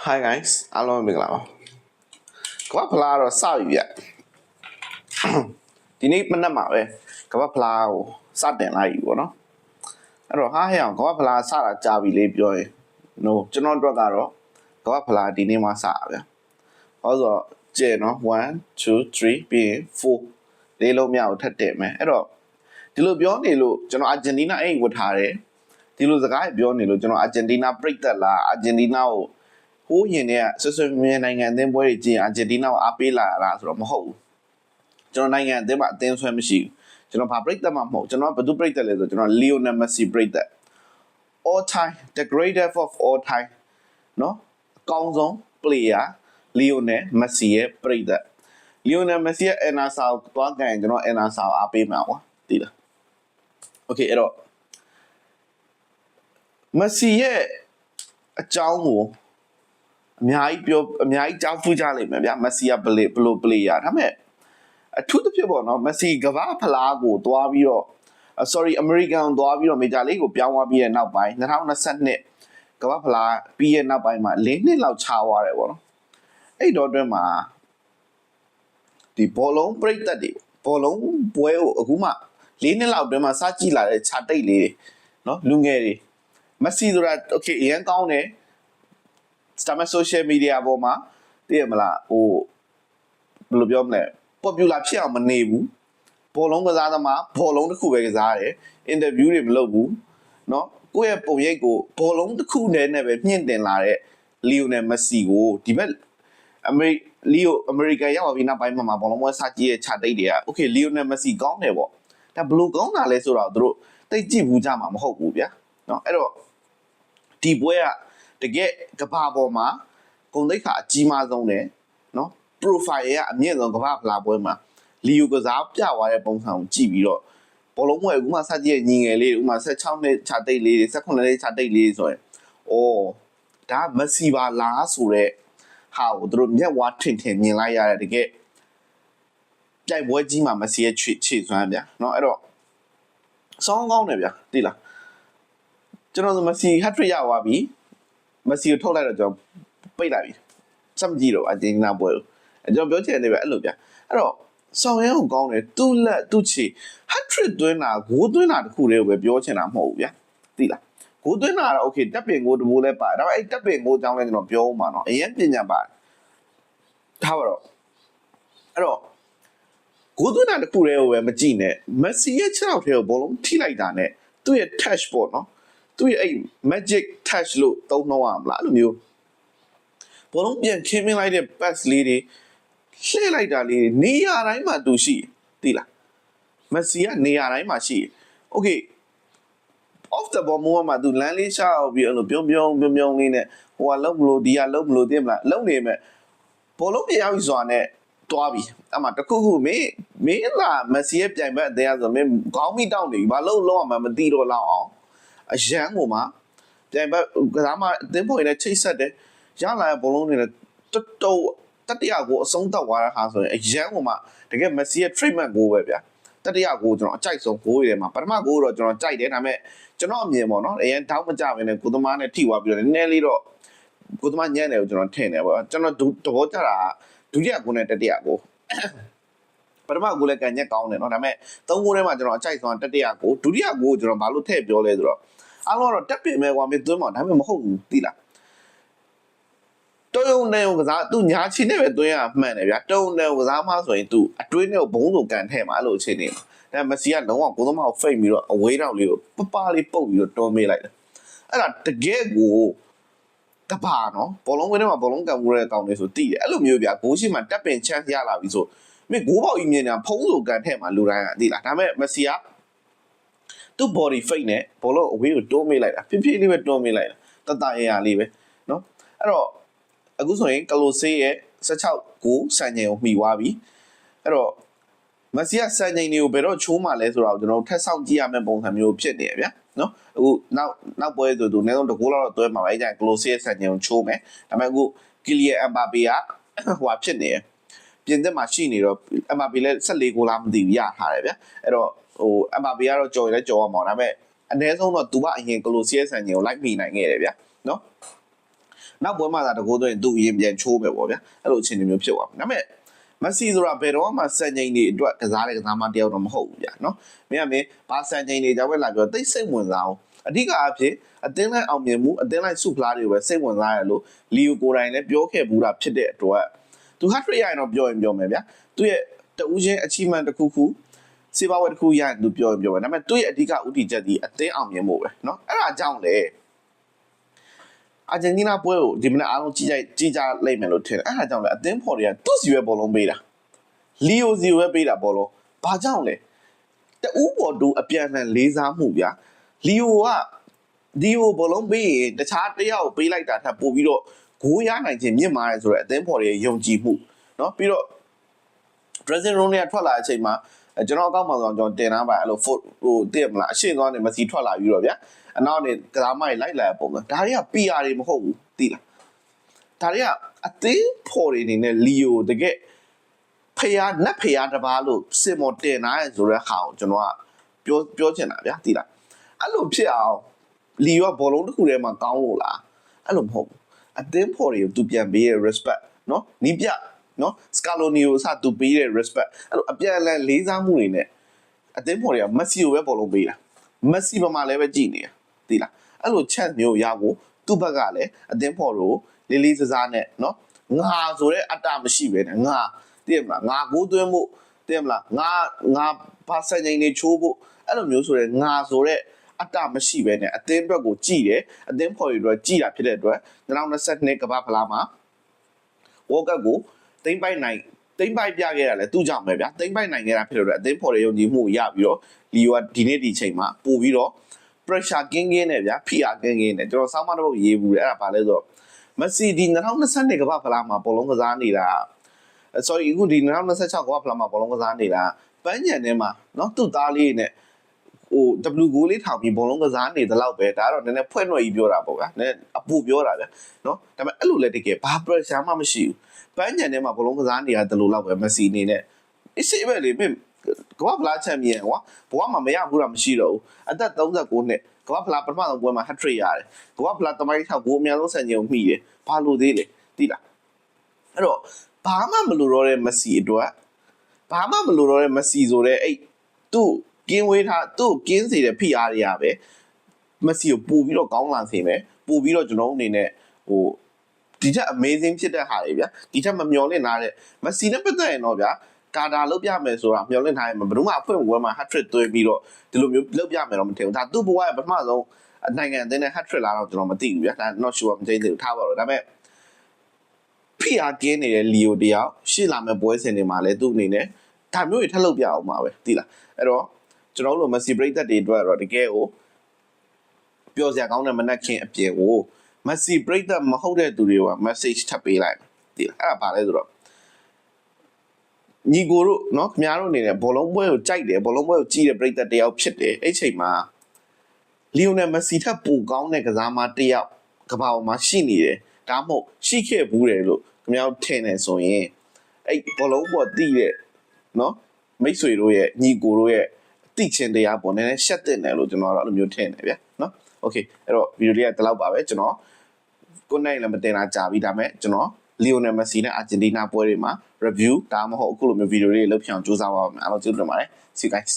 Hi guys အားလုံးမင်္ဂလာပါကမ္ဘာဖလားတော့စပြီဗျဒီနေ့မနက်မှာပဲကမ္ဘာဖလားကိုစတင်လိုက်ပြီပေါ့နော်အဲ့တော့ဟာဟဲ့အောင်ကမ္ဘာဖလားစတာကြာပြီလေးပြောရင် no ကျွန်တော်တို့ကတော့ကမ္ဘာဖလားဒီနေ့မှစတာဗျဟောဆိုကျဲနော်1 2 3ပြီးရင်4လေးလုံးမြောက်ထပ်တက်မယ်အဲ့တော့ဒီလိုပြောနေလို့ကျွန်တော်အာဂျင်တီးနားအိမ်ဝတ်ထားတယ်ဒီလိုစကားပြောနေလို့ကျွန်တော်အာဂျင်တီးနားပြိတ်သက်လားအာဂျင်တီးနားကိုဟိုးရင်တဲ့ဆွဆွမြန်နိုင်ငံအသင်းပွဲတွေကြည့်အာဂျင်တီးနားကိုအားပေးလာတာဆိုတော့မဟုတ်ဘူးကျွန်တော်နိုင်ငံအသင်းမှာအသင်းဆွဲမရှိဘူးကျွန်တော်ဘာပြိတ်သက်မှမဟုတ်ကျွန်တော်ဘယ်သူပြိတ်သက်လဲဆိုကျွန်တော် Lionel Messi ပြိတ်သက် all time the greatest of all time နော်အကောင်းဆုံး player Lionel Messi ရဲ့ပြိတ်သက် Lionel Messi ရဲ့ NSA ကိုသွားကန်ကျွန်တော် NSA ကိုအားပေးမှာကွာသိလား Okay အဲ့တော့ Messi ရဲ့အကြောင်းကိုအများကြီးကြောက်ဖူးကြလိမ့်မယ်ဗျာ Messi ကဘယ်လို player ဒါပေမဲ့အထူးသဖြင့်ပေါ့နော် Messi ကမ္ဘာဖလားကိုသွားပြီးတော့ American သွားပြီးတော့ Major League ကိုပြောင်းသွားပြီးတဲ့နောက်ပိုင်း2022ကမ္ဘာဖလားပြီးရဲ့နောက်ပိုင်းမှာ4နှစ်လောက်ခြားသွားတယ်ပေါ့နော်အဲ့တော့အတွင်းမှာဒီဘောလုံးပြိတ်သက်တွေဘောလုံးပွဲကိုအခုမှ4နှစ်လောက်အတွင်းမှာစကြည့်လာတဲ့ခြာတိတ်လေးတွေနော်လူငယ်တွေ Messi ဆိုတာ okay အရင်ကောင်းတယ်ဒါပေမဲ့ social media ပေါ်မှာသိရမလားဟိုဘယ်လိုပြောမလဲ popular ဖြစ်အောင်မနေဘူးဘောလုံးကစားသမားဘောလုံးတစ်ခုပဲကစားတယ် interview တွေမလုပ်ဘူးเนาะကိုယ့်ရဲ့ပုံရိပ်ကိုဘောလုံးတစ်ခုနဲ့ပဲမြင့်တင်လာတဲ့ Lionel Messi ကိုဒီဘက်အမေရိကန်ရောက်ပြီးနောက်ပိုင်းမှာဘောလုံးပွဲစကြည့်ရဲ့ခြာတိတ်တွေက okay Lionel Messi ကောင်းတယ်ပေါ့ဒါဘယ်လိုကောင်းတာလဲဆိုတော့သူတို့တိတ်ကြည့်ဘူးကြမှာမဟုတ်ဘူးဗျာเนาะအဲ့တော့ဒီပွဲကတကယ်ကဘာပေါ်မှာဂုဏ်သိက္ခာအကြီးမားဆုံးတယ်နော် profile ရဲ့အမြင့်ဆုံးကဘာဖလားပွဲမှာလီယိုကစားပြသွားတဲ့ပုံစံကိုကြည့်ပြီးတော့ဘောလုံးပွဲဥမာစကြည့်ရဲ့ညီငယ်လေးဥမာ16နှစ်ခြာတိတ်လေးတွေ18နှစ်ခြာတိတ်လေးဆိုရင်အော်ဒါမက်ဆီပါလားဆိုတဲ့ဟာကိုတို့မျက်ဝါးထင်မြင်လိုက်ရတဲ့တကယ်ကြိုက်ပွဲကြီးမှာမက်ဆီရဲ့ခြေစွမ်းဗျာနော်အဲ့တော့စောင်းကောင်းတယ်ဗျာသိလားကျွန်တော်ဆိုမက်ဆီ hat-trick ရသွားပြီမက်ဆီကိုထုတ်လိုက်တော့ကျွန်တော်ပိတ်လိုက်ပြီစမ်းကြည့်တော့အတင်းနာပွဲကျွန်တော်ပြောချင်တယ်ပဲအဲ့လိုဗျအဲ့တော့ဆောင်ရဲကိုကောင်းတယ်သူ့လက်သူ့ခြေ hat-trick သွင်းတာဂိုးသွင်းတာတခုတည်းကိုပဲပြောချင်တာမဟုတ်ဘူးဗျသိလားဂိုးသွင်းတာတော့ okay တက်ပင်ဂိုးတဘိုးလဲပါတယ်ဒါပေမဲ့အဲ့တက်ပင်ဂိုးကြောင်းလဲကျွန်တော်ပြောဦးမှာနော်အရင်ပညာပါတယ်ထားပါတော့အဲ့တော့ဂိုးသွင်းတာတခုတည်းကိုပဲမကြည့်နဲ့မက်ဆီရဲ့ခြေထောက်ထဲကိုဘောလုံးထိလိုက်တာနဲ့သူ့ရဲ့ touch ပေါ့နော်သူ့ရဲ့အဲ့ magic touch လို့သုံးနှုန်းရမလားအဲ့လိုမျိုးဘောလုံးပြန်ခင်းမင်းလိုက်တဲ့ pass လေးတွေလှည့်လိုက်တာလေးနေရာတိုင်းမှာသူရှိသိလားမက်ဆီကနေရာတိုင်းမှာရှိ okay off the ball moment မှာသူလမ်းလေးရှောက်ပြီးအဲ့လိုပြုံးလေးနဲ့ဟိုကလုံးမလို့ဒီကလုံးမလို့သိမလားလုံးနေမဲ့ဘောလုံးပြန်ရောက်စွာနဲ့တွားပြီအဲ့မှာတခုခုမင်းလာမက်ဆီရဲ့ပြိုင်ဘက်အသေးဆိုမင်းခေါင်းမိတောက်နေပြီဘာလို့လုံးအောင်မသိတော့လောက်အောင်အရန်ကိုမှပြိုင်ဘက်ကစားမအသင်းပေါ်နဲ့ချိတ်ဆက်တယ်ရလာတဲ့ဘောလုံးတွေနဲ့တတိယကိုအဆုံးသတ်သွားတဲ့ဟာဆိုရင်အရန်ကိုမှတကယ်မက်ဆီရဲ့ treatment ကိုပဲဗျာတတိယကိုကျွန်တော်အကြိုက်ဆုံးဂိုးတွေထဲမှာပထမဂိုးတော့ကျွန်တော်ကြိုက်တယ်ဒါပေမဲ့ကျွန်တော်အမြင်ပေါ့နော်အရင်တောင်းမကြဘဲနဲ့ကိုသမားနဲ့ထိသွားပြီးတော့နည်းနည်းလေးတော့ကိုသမားညံ့တယ်ကိုကျွန်တော်ထင်တယ်ပေါ့ကျွန်တော်သဘောကျတာဒုတိယဂိုးနဲ့တတိယဂိုးပထမဂိုးလည်းကန်ညက်ကောင်းတယ်နော်ဒါပေမဲ့သုံးဂိုးထဲမှာကျွန်တော်အကြိုက်ဆုံးတတိယဂိုးဒုတိယဂိုးကျွန်တော်ဘာလို့ထည့်ပြောလဲဆိုတော့အားလုံးတော့တက်ပင်မဲ့ကွာမင်းသွင်းမှာဒါပေမဲ့မဟုတ်ဘူးသိလားတုံးနေကစားသူညာချီနဲ့ပဲသွင်းရမှန်တယ်ဗျာတုံးနေကစားမှဆိုရင်သူအတွင်းနဲ့ဘုံစုံကန်ထဲမှာအဲ့လိုအခြေအနေဒါမက်ဆီကလုံးဝကိုသမားကိုဖိတ်ပြီးတော့အဝေးတောက်လေးကိုပလေးပုတ်ပြီးတော့တွန်းမေးလိုက်တယ်အဲ့ဒါတကယ်ကိုတပါနော်ဘောလုံးဝင်းထဲမှာဘောလုံးကန်မှုတဲ့အကောင်လေးဆိုတိတယ်အဲ့လိုမျိုးဗျာဂိုးရှိမှတက်ပင် chance ရလာပြီဆိုမင်းဂိုးပေါက်ကြီးမြင်တာဖုံးစုံကန်ထဲမှာလူတိုင်းကသိလားဒါပေမဲ့မက်ဆီကသူ့ body fake နဲ့ဘောလုံးအဝေးကိုတွန်းမေးလိုက်တာဖြည်းဖြည်းလေးပဲတွန်းမေးလိုက်တာတတရရလေးပဲနော်အဲ့တော့အခုဆိုရင်ကလိုဆေးရဲ့16ကိုစံချိန်ကိုမှီသွားပြီအဲ့တော့မက်ဆီကစံချိန်တွေကိုဘယ်တော့ချိုးမှလဲဆိုတော့ကျွန်တော်ထက်ဆောင်ကြည့်ရမယ့်ပုံစံမျိုးဖြစ်နေရဗျာနော်အခုနောက်ပွဲဆိုသူအနည်းဆုံးတစ်ဂိုးလောက်တော့တွဲမှာပါအဲ့ကြကလိုဆေးရဲ့စံချိန်ကိုချိုးမယ်ဒါပေမဲ့အခုကီလီယန်အမ်ဘာပေကဟိုဖြစ်နေပြင်သစ်မှာရှိနေတော့အမ်ဘာပေလည်း14ဂိုးလားမသိဘူးရထားတယ်ဗျာအဲ့တော့ဟိုအမ်ဘာပေကတော့ကြော်ရအောင်ပါဒါပေမဲ့အနည်းဆုံးတော့သူကအရင်ကလိုဆေးရဲ့စံချိန်ကိုလိုက်မိနိုင်ခဲ့တယ်ဗျာနော် နောက်ပွဲမှာသာတကိုးသွင်းသူ့အရင်ပြန်ချိုးမယ်ပေါ့ဗျာအဲ့လိုအခြေအနေမျိုးဖြစ်သွားပြီဒါပေမဲ့မက်ဆီဆိုတာဘယ်တော့မှစံချိန်တွေအတွက်ကစားတဲ့ကစားမတယောက်တော့မဟုတ်ဘူးဗျာနော်မင်းကမင်းဘာစံချိန်တွေကြောင့်ပဲလာပြောသိစိတ်ဝင်စားအောင်အဓိကအဖြစ်အသင်းလိုက်အောင်မြင်မှုအသင်းလိုက်စုဖလားတွေပဲစိတ်ဝင်စားရလို့လီယိုကိုတိုင်လည်းပြောခဲ့ဘူးတာဖြစ်တဲ့အတွက်သူ hat-trick ရရင်တော့ပြောရင်ပြောမယ်ဗျာသူ့ရဲ့တဦးချင်း achievement တစ်ခုခုစေပါဝက်တစ်ခုရရင်သူပြောရင်ပြောမယ်ဒါပေမဲ့သူ့ရဲ့အဓိကဥတီချက်ဒီအသင်းအောင်မြင်မှုပဲเนาะအဲ့ဒါကြောင့်လေအာဂျင်တီးနားပွဲကိုဒီမနေ့အားလုံးကြည့်ကြလိုက်မယ်လို့ထင်တယ်အဲ့ဒါကြောင့်လေအသင်းဖော်တွေကသူ့စီပဲဘောလုံးပေးတာလီယိုစီပဲပေးတာဘောလုံးဘာကြောင့်လဲတူပေါ်တူအပြန်အလှန်လေးစားမှုဗျာလီယိုဘောလုံးပေးရင်တခြားတယောက်ပေးလိုက်တာထပ်ပို့ပြီးတော့ဂိုးရနိုင်ခြင်းမြင့်မားရဲဆိုတော့အသင်းဖော်တွေယုံကြည်မှုเนาะပြီးတော့ dressing room တွေကထွက်လာတဲ့အချိန်မှာကျွန်တော်အကောက်မှာဆိုကျွန်တော်တင်ထားပါအဲ့လိုဟိုတည့်မလားအရှင်းသွားနေမစီထွက်လာပြီးတော့ဗျာအနောက်နေကစားမတွေလိုက်လာပုံစံဒါတွေက PR တွေမဟုတ်ဘူးသိလားဒါတွေကအသင်းဖော်တွေအနေနဲ့လီယိုတကယ်ဖျားနတ်ဖျားတပါလို့စင်မော်တင်ထားရဆိုတဲ့ဟာကိုကျွန်တော်ကပြောချင်တာဗျာသိလားအဲ့လိုဖြစ်အောင်လီယိုကဘောလုံးတစ်ခုထဲမှာကောင်းလို့လားအဲ့လိုမဟုတ်ဘူးအသင်းဖော်တွေကိုသူပြန်ပေးတဲ့ respect เนาะနီးပြနော်စကာလိုနီကိုစသူပေးတဲ့ respect အဲ့လိုအပြန်အလှန်လေးစားမှုတွေနဲ့အသင်းဖော်တွေကမက်ဆီကိုပဲပေါ်လုံးပေးတာမက်ဆီဘာမှလည်းပဲကြည်နေတာသိလားအဲ့လို chance မျိုးရဖို့သူ့ဘက်ကလည်းအသင်းဖော်တို့လေးလေးစားစားနဲ့နော်ငါဆိုတဲ့အတ္တမရှိပဲနဲ့ငါသိရမလားငါကိုးသွင်းဖို့သိရမလားငါဘာစံချိန်နေချိုးဖို့အဲ့လိုမျိုးဆိုတဲ့ငါဆိုတဲ့အတ္တမရှိပဲနဲ့အသင်းဘက်ကိုကြည်တယ်အသင်းဖော်တွေအတွက်ကြည်တာဖြစ်တဲ့အတွက်2022ကမ္ဘာဖလားမှာ World Cup ကိုသိမ့်ပိုက်ပြခဲ့ရလဲသူ့ကြောင့်ပဲဗျာသိမ့်ပိုက်နိုင်ခဲ့တာဖြစ်လို့အသင်းဖော်တွေယုံကြည်မှုရပြီးတော့လီယိုကဒီနေ့ဒီချိန်မှာပို့ပြီးတော့ pressure ကင်းနဲ့ဗျာဖိအားကင်းနဲ့ကျွန်တော်စောင်းမတစ်ပုတ်ရေးဘူးလေအဲ့ဒါဘာလဲဆိုတော့မက်ဆီဒီ2022ကမ္ဘာဖလားမှာဘောလုံးကစားနေတာ sorry အခုဒီ2026ကမ္ဘာဖလားမှာဘောလုံးကစားနေတာပန်းညံထဲမှာเนาะသူ့သားလေးနဲ့ဟို W ဂိုးလေးထောင်ပြီးဘောလုံးကစားနေသလောက်ပဲဒါကတော့နည်းနည်းဖွဲ့နှွက်ကြီးပြောတာပေါ့ဗျာနည်းအပူပြောတာဗျာเนาะဒါပေမဲ့အဲ့လိုလဲတကယ်ဘာ pressure မှမရှိဘူးပန်းညံထဲမှာဘောလုံးကစားနေရတယ်လို့လောက်ပဲမက်ဆီအနေနဲ့အစ်စေပဲလေမင်းကမ္ဘာဖလားချန်ပီယံကွာဘဝမှာမရဘူးတာမရှိတော့ဘူးအသက်39နှစ်ကမ္ဘာဖလားပထမဆုံးပွဲမှာ hat-trick ရတယ်ကမ္ဘာဖလားတမိုင်းထောက်ကိုအများဆုံးဆန်ချိန်ကိုမှီတယ်ဘာလို့သေးလဲသိလားအဲ့တော့ဘာမှမလိုတော့တဲ့မက်ဆီအတွက်ဘာမှမလိုတော့တဲ့မက်ဆီဆိုတဲ့အဲ့သူ့ကင်းဝေးထားသူ့ကင်းစီတဲ့ PR တွေရပဲမက်ဆီကိုပို့ပြီးတော့ကောင်းလာစေမယ်ပို့ပြီးတော့ကျွန်တော်အနေနဲ့ဟိုဒီချက် amazing ဖြစ်တဲ့ဟာတွေဗျာဒီချက်မမျောလင့်ထားတဲ့မက်ဆီနဲ့ပတ်သက်ရင်တော့ဗျာကာတာလုတ်ပြမယ်ဆိုတာမျောလင့်ထားရင်ဘယ်သူမှအဖွင့်ဝဲမှာ hat-trick သွင်းပြီးတော့ဒီလိုမျိုးလုတ်ပြမယ်တော့မထင်ဘူးဒါသူ့ဘဝရဲ့ပထမဆုံးနိုင်ငံအသင်းနဲ့ hat-trick လာတော့ကျွန်တော်မသိဘူးဗျာဒါ not sure မသိသေးဘူးထားပါတော့ဒါပေမဲ့PR ကင်းနေတဲ့လီယိုတယောက်ရှေ့လာမဲ့ပွဲစဉ်တွေမှာလည်းသူ့အနေနဲ့ဒါမျိုးတွေထပ်လုပ်ပြအောင်ပါပဲသိလားအဲ့တော့ကျွန်တော်တို့မက်ဆီပရိသတ်တွေအတွက်တော့တကယ်ကိုပျော်စရာကောင်းတဲ့မနက်ခင်းအပြင်ကိုမက်ဆီပရိသတ်မဟုတ်တဲ့သူတွေက message ထပ်ပေးလိုက်သိလားအဲ့ဒါဘာလဲဆိုတော့ညီကိုတို့เนาะခင်ဗျားတို့အနေနဲ့ဘောလုံးပွဲကိုကြိုက်တယ်ဘောလုံးပွဲကိုကြည့်တဲ့ပရိသတ်တယောက်ဖြစ်တယ်အဲ့ချိန်မှာလီယိုနယ်မက်ဆီထပ်ပိုကောင်းတဲ့ကစားမတယောက်ကမ္ဘာပေါ်မှာရှိနေတယ်ဒါမှမဟုတ်ရှိခဲ့ဘူးတယ်လို့ခင်ဗျားတို့ထင်နေဆိုရင်အဲ့ဘောလုံးပေါ်တည်တဲ့เนาะမိတ်ဆွေတို့ရဲ့ညီကိုတို့ရဲ့တိချင်းတရားပေါ်နည်းနည်းရှက်တဲ့တယ်လို့ကျွန်တော်ကတော့အဲ့လိုမျိုးထင်တယ်ဗျာเนาะโอเคအဲ့တော့ဗီဒီယိုလေးကဒီလောက်ပါပဲကျွန်တော်ကိုနိုင်လည်းမတင်တာကြာပြီဒါပေမဲ့ကျွန်တော်လီယိုနယ်မက်ဆီနဲ့အာဂျင်တီးနားပွဲတွေမှာ review ဒါမှမဟုတ်အခုလိုမျိုးဗီဒီယိုလေးလုပ်ပြအောင်စူးစမ်းပါမယ်အားလုံးကျေးဇူးတင်ပါတယ် see you guys